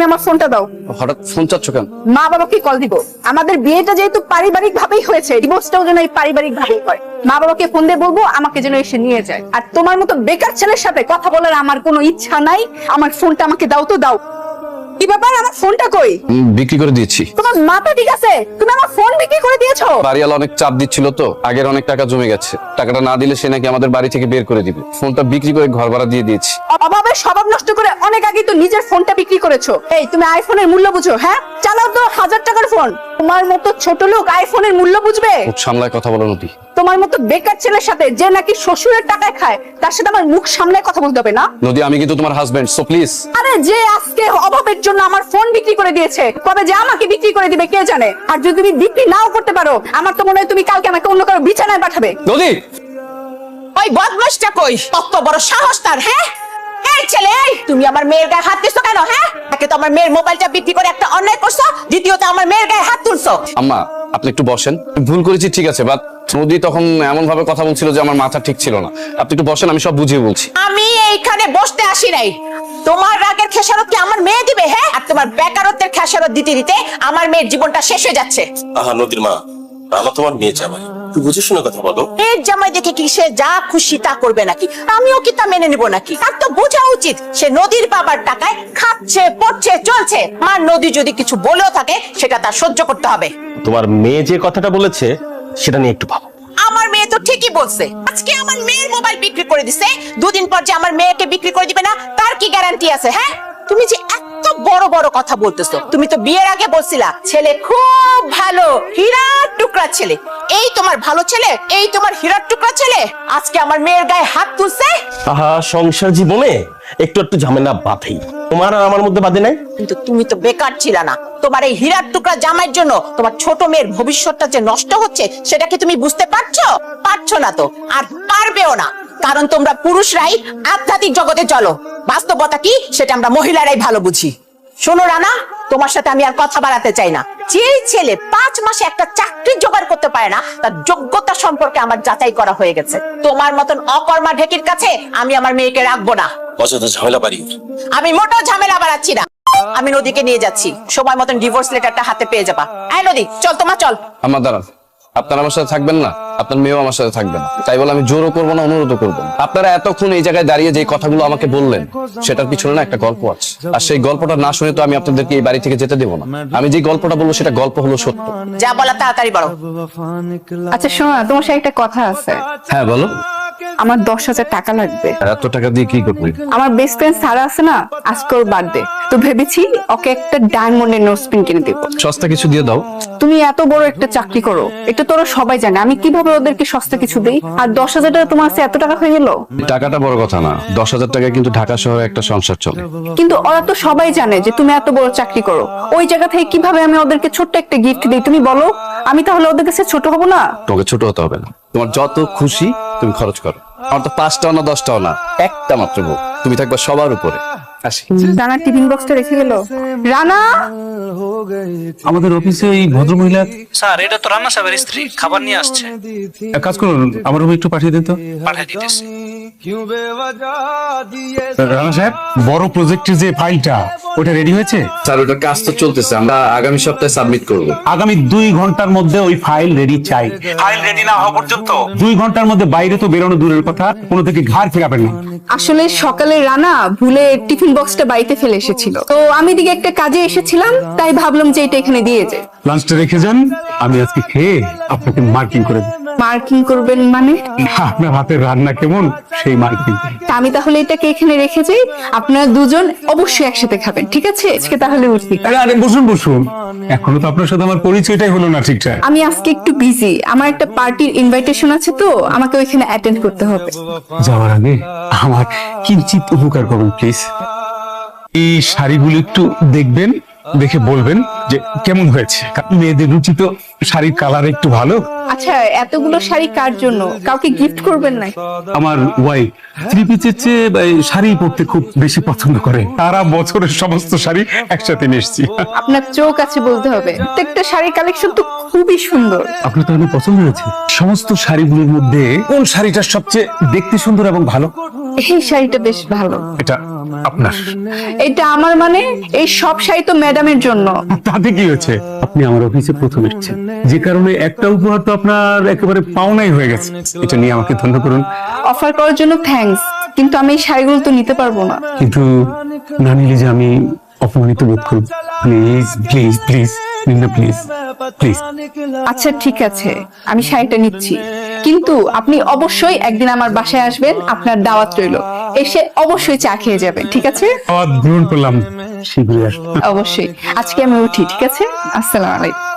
তুমি আমার ফোনটা দাও। হঠাৎ ফোন চাচ্ছ কেন? মা বাবাকে কল দিব। আমাদের বিয়েটা যেহেতু পারিবারিক ভাবেই হয়েছে, ডিভোর্সটাও যেন এই পারিবারিক ভাবেই হয়। মা বাবাকে ফোন দিয়ে বলবো আমাকে যেন এসে নিয়ে যায়। আর তোমার মতো বেকার ছেলের সাথে কথা বলার আমার কোনো ইচ্ছা নাই। আমার ফোনটা আমাকে দাও তো দাও। কি ব্যাপার, আমার ফোনটা কই? বিক্রি করে দিয়েছি। তোমার মাথা ঠিক আছে? তুমি আমার ফোন বিক্রি করে দিয়েছো? বাড়িওয়ালা অনেক চাপ দিচ্ছিল তো, আগের অনেক টাকা জমে গেছে। টাকাটা না দিলে সে নাকি আমাদের বাড়ি থেকে বের করে দিবে। ফোনটা বিক্রি করে ঘর ভাড়া দিয়ে দিয়েছি। অভাবের স্বভাব নষ্ট করে অনেক আগে তো নিজের ফোনটা বিক্রি করেছো। এই তুমি আইফোনের মূল্য বুঝো? হ্যাঁ, চালাও তো 1000 টাকার ফোন। তোমার মতো ছোট লোক আইফোনের মূল্য বুঝবে? মুখ সামলায় কথা বলো নদী। তোমার মতো বেকার ছেলের সাথে যে নাকি শ্বশুরের টাকায় খায়, তার সাথে আমার মুখ সামলায় কথা বলতে হবে না? নদী, আমি কিন্তু তোমার হাজবেন্ড, সো প্লিজ। আরে যে আজকে অভাবের জন্য আমার ফোন বিক্রি করে দিয়েছে, কবে যে আমাকে বিক্রি করে দিবে কে জানে। আর যদি তুমি বিক্রি নাও করতে পারো, আমার তো মনে হয় তুমি কালকে আমাকে অন্য কারো বিছানায় পাঠাবে। নদী, ওই বদমাশটা কই? কত বড় সাহস তার! হ্যাঁ, এই ছেলে, এই তুমি আমার মেয়ের গায়ে হাত দিছো কেন? হ্যাঁ, তাকে তো আমার মেয়ের মোবাইলটা বিক্রি করে একটা অন্যায় করছো, দ্বিতীয়ত আমার মেয়ের গায়ে হাত তুলছো। আম্মা আপনি একটু বসেন। ভুল করেছি ঠিক আছে, বাট নদী তখন এমন ভাবে কথা বলছিল যে আমার মাথা ঠিক ছিল না। আপনি একটু বসেন, আমি সব বুঝিয়ে বলছি। আমি এইখানে বসতে আসি নাই। তোমার রাগের খেসারত কি আমার মেয়ে দিবে? হ্যাঁ, আর তোমার বেকারত্বের খেসারত দিতে দিতে আমার মেয়ের জীবনটা শেষ হয়ে যাচ্ছে। আহা নদীর মা, রানা তোমার মেয়ে জামাই, তুই বুঝে শুনে কথা বলো। এর জামাই দেখে কি সে যা খুশি তা করবে নাকি? আমিও কি তা মেনে নিব নাকি? তার তো বোঝা উচিত সে নদীর বাবার টাকায় খাচ্ছে, পড়ছে, চলছে। মা নদী যদি কিছু বলেও থাকে সেটা তার সহ্য করতে হবে। তোমার মেয়ে যে কথাটা বলেছে সেটা নিয়ে একটু ভাবো। আমার মেয়ে তো ঠিকই বলছে। আজকে আমার মেয়ের মোবাইল বিক্রি করে দিছে, দুদিন পর যে আমার মেয়েকে বিক্রি করে দিবে না তার কি গ্যারান্টি আছে? হ্যাঁ, তুমি যে এত বড় বড় কথা বলতেছো, তুমি তো বিয়ের আগে বলছিলা ছেলে খুব ভালো, হীরার টুকরা ছেলে। এই তোমার ভালো ছেলে, এই তোমার হীরার টুকরা ছেলে আজকে আমার মেয়ের গায়ে হাত তুলছে। আহা, সংসার জীবনে একটু একটু ঝামেলা বাঁধেই, তোমার আর আমার মধ্যে বাঁধে নাই। কিন্তু তুমি তো বেকার ছিলা না। তোমার এই হীরার টুকরা জামাইয়ের জন্য তোমার ছোট মেয়ের ভবিষ্যৎটা যে নষ্ট হচ্ছে সেটা কি তুমি বুঝতে পারছো? পারছো না তো, আর পারবেও না। কারণ তোমরা পুরুষরাই আধ্যাত্মিক জগতে চলো, বাস্তবতা কি সেটা আমরা মহিলারাই ভালো বুঝি। শোনো রানা, তোমার সাথে আমি আর কথা বাড়াতে চাই না। যে ছেলে 5 মাসে একটা চাকরি জোগাড় করতে পারে না, তার যোগ্যতা সম্পর্কে আমার যাচাই করা হয়ে গেছে। তোমার মতন অকর্মা ঢেকির কাছে আমি আমার মেয়েকে রাখবো না। অযথা ঝামেলা বাড়ি। আমি মোটেও ঝামেলা বাড়াচ্ছি না। আমি নদীকে নিয়ে যাচ্ছি, সময় মতন ডিভোর্স লেটারটা হাতে পেয়ে যাবা। এই নদী, চল তোমার চল। আমার দাঁড়ান, আপনারা আমার সাথে থাকবেন না, আপনার মেয়েও আমার সাথে থাকবে না। তাই বলে আমি জোরও করবো না, অনুরোধও করবো না। আপনারা এতক্ষণ এই জায়গায় দাঁড়িয়ে যে কথাগুলো আমাকে বললেন, সেটার পিছনে না একটা গল্প আছে। আর সেই গল্পটা না শুনে তো আমি আপনাদেরকে এই বাড়ি থেকে যেতে দেবো না। আমি যে গল্পটা বলবো সেটা গল্প হলো সত্য। যা বলা তাড়াতাড়ি বলো। আচ্ছা শোনো না, তোমার সাথে একটা কথা আছে। হ্যাঁ বলো। আমার 10,000 টাকা লাগবে। এত টাকা দিয়ে কি করবি? আমার বেস্ট ফ্রেন্ড সারা আছে না, আজকে ওর বার্থডে, তো ভেবেছি ওকে একটা ডায়মন্ডের নোজপিন কিনে দেবো। সস্তা কিছু দিয়ে দাও। তুমি এত বড় একটা চাকরি করো, এটা তো ওরা সবাই জানে। আমি কিভাবে ওদেরকে সস্তা কিছু দেই? আর 10,000 টাকা তোমার কাছে এত টাকা হয়ে গেল? টাকাটা বড় কথা না, 10,000 টাকা কিন্তু ঢাকা শহরে একটা সংসার চলে। কিন্তু ওরা তো সবাই জানে যে তুমি এত বড় চাকরি করো। ওই জায়গা থেকে কিভাবে আমি ওদেরকে ছোট্ট একটা গিফট দিই তুমি বলো? আমি তাহলে ওদের কাছে ছোট হব না? তোমাকে ছোট হতে হবে না, তোমার যত খুশি তুমি খরচ করো। আমার তো 5টাও না 10টাও না, একটা মাত্র বউ। তুমি থাকবা সবার উপরে। আসি। রানা টিফিন বক্সটা রেখে গেল। রানা, আমাদের অফিসে এই ভদ্রমহিলা। স্যার, এটা তো রান্না সাহেবের স্ত্রী, খাবার নিয়ে আসছে। এক কাজ করুন, আমার রুমে একটু পাঠিয়ে দিন তো। পাঠিয়ে দিতেছি। রানা সাহেব, বড় প্রজেক্টের যে ফাইলটা ওটা রেডি হয়েছে? স্যার ওটার কাজ তো চলতেছে, আমরা আগামী সপ্তাহে সাবমিট করব। আগামী 2 ঘন্টার মধ্যে ওই ফাইল রেডি চাই। ফাইল রেডি না হওয়া পর্যন্ত 2 ঘন্টার মধ্যে বাইরে তো বেরোনো দূরের কথা, কোনো থেকে ঘাড় ফেরাবেন না। আসলে সকালে রানা ভুলে টিফিন বক্সটা বাড়িতে ফেলে এসেছিল, তো আমি দিকে একটা কাজে এসেছিলাম, তাই ভাবলাম যে এটা এখানে দিয়ে যায়। লাঞ্চটা রেখে যান, আমি আজকে খেয়ে আপনাকে মার্কিং করে দেব। মার্কিং করবেন মানে? আপনার হাতের রান্না কেমন সেই মার্কিং। তা আমি তাহলে এটাকে এখানে রেখে যাই, আপনারা দুজন অবশ্যই একসাথে খাবেন, ঠিক আছে? আজকে তাহলে উঠি। আরে বসুন বসুন, এখনো তো আপনার সাথে আমার পরিচয়টাই হলো না ঠিকঠাক। আমি আজকে একটু বিজি, আমার একটা পার্টির ইনভাইটেশন আছে, তো আমাকে ওইখানে অ্যাটেন্ড করতে হবে। যাওয়ার আগে আমার কিঞ্চিত উপকার করুন প্লিজ। এই শাড়িগুলো একটু দেখবেন, দেখে বলবেন যে কেমন হয়েছে। মেয়েদের রুচি তো শাড়ির কালার একটু ভালো। আচ্ছা, এতগুলো শাড়ি কার জন্য? কাউকে গিফট করবেন না? আমার ওয়াইফ 3 পিসের চেয়ে শাড়ি পরতে খুব বেশি পছন্দ করে। সারা বছরের সমস্ত শাড়ি একসাথে নিয়ে এসেছি। আপনার চোখ আছে বলতে হবে, প্রত্যেকটা শাড়ির কালেকশন তো খুবই সুন্দর। আপনার তো অনেক পছন্দ হয়েছে। সমস্ত শাড়িগুলোর মধ্যে কোন শাড়িটা সবচেয়ে দেখতে সুন্দর এবং ভালো? এই শাড়িটা বেশ ভালো। এটা আপনার? এটা আমার মানে এই সব শাড়ি তো ম্যাডামের জন্য। তাতে কি হয়েছে? আপনি আমার অফিসে প্রথম এসেছেন, যে কারণে একটা উপহার তো আপনার একেবারে পাওনাই হয়ে গেছে। এটা নিয়ে আমাকে ধন্য করুন। অফার করার জন্য থ্যাঙ্কস, কিন্তু আমি এই শাড়িগুলো তো নিতে পারবো না। কিন্তু না নিলে যে আমি অপমানিত বোধ করব। প্লিজ প্লিজ প্লিজ নিন না, প্লিজ প্লিজ। আচ্ছা ঠিক আছে, আমি শাড়িটা নিচ্ছি, কিন্তু আপনি অবশ্যই একদিন আমার বাসায় আসবেন, আপনার দাওয়াত রইলো। এসে অবশ্যই চা খেয়ে যাবেন, ঠিক আছে? গ্রহণ করলাম, শীঘ্রই আসবো। অবশ্যই। আজকে আমি উঠি, ঠিক আছে? আসসালামু আলাইকুম।